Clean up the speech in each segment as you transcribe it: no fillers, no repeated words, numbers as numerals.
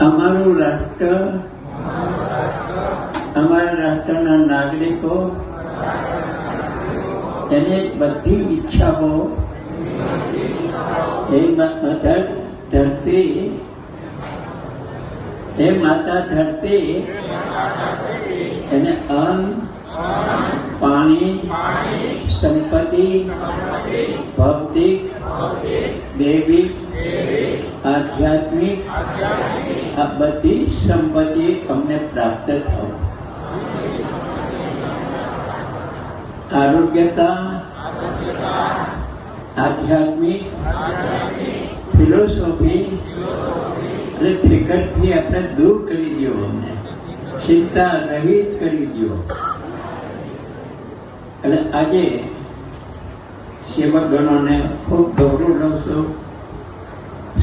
અમારું રાષ્ટ્ર, અમારા રાષ્ટ્રના નાગરિકો એને બધી ઈચ્છાઓ હે માતા ધરતી, હે માતા ધરતી એને અન્ન, પાણી, સંપત્તિ, ભૌતિક, દૈવિક, આધ્યાત્મિક આ બધી સંપત્તિ અમને પ્રાપ્ત થાવ. આરોગ્યતા, આધ્યાત્મિક, ફિલોસોફી એટલે ફિકરથી આપણે દૂર કરી દો, અમને ચિંતા રહિત કરી દો. એટલે આજે સેવકગણોને ખૂબ ગૌરવ લઉં છું.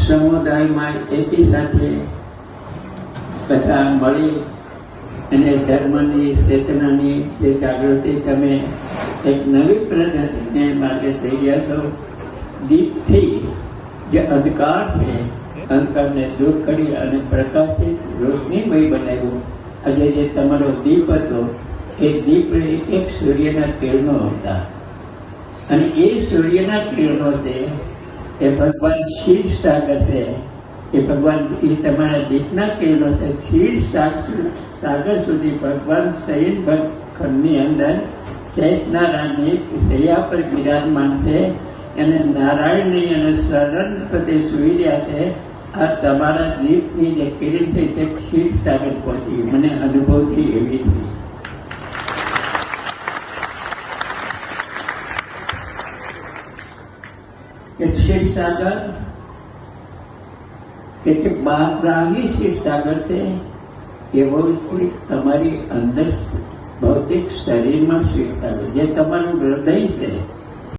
સમુદાયમાં એકી સાથે બધા મળી અને ધર્મની ચેતનાની જે જાગૃતિ તમે એક નવી પદ્ધતિને માર્ગે થઈ રહ્યા છો. દીપથી જે અંધકાર છે અંધકારને દૂર કરી અને પ્રકાશિત રોશનીમય બનાવ્યું. આજે જે તમારો દીપ હતો એ દીપ એક સૂર્યના કિરણો હતા અને એ સૂર્યના કિરણો છે એ ભગવાન ક્ષીર સાગર છે. એ ભગવાન એ તમારા દીપના કિરણો છે. ક્ષીર સાગર સુધી ભગવાન શયન ખંડની અંદર શેષનારાયણની શૈયા પર બિરાજમાન છે અને નારાયણની અને શરણ પતે સુઈ રહ્યા છે. આ તમારા દીપની જે કિરણ છે તે ક્ષીર સાગર પહોંચી. મને અનુભવથી એવી થઈ. ક્ષીર સાગર કેટલીક બાહ્ય ક્ષીર સાગર છે એવો તમારી અંદર ભૌતિક શરીરમાં ક્ષીર સાગર જે તમારું હૃદય છે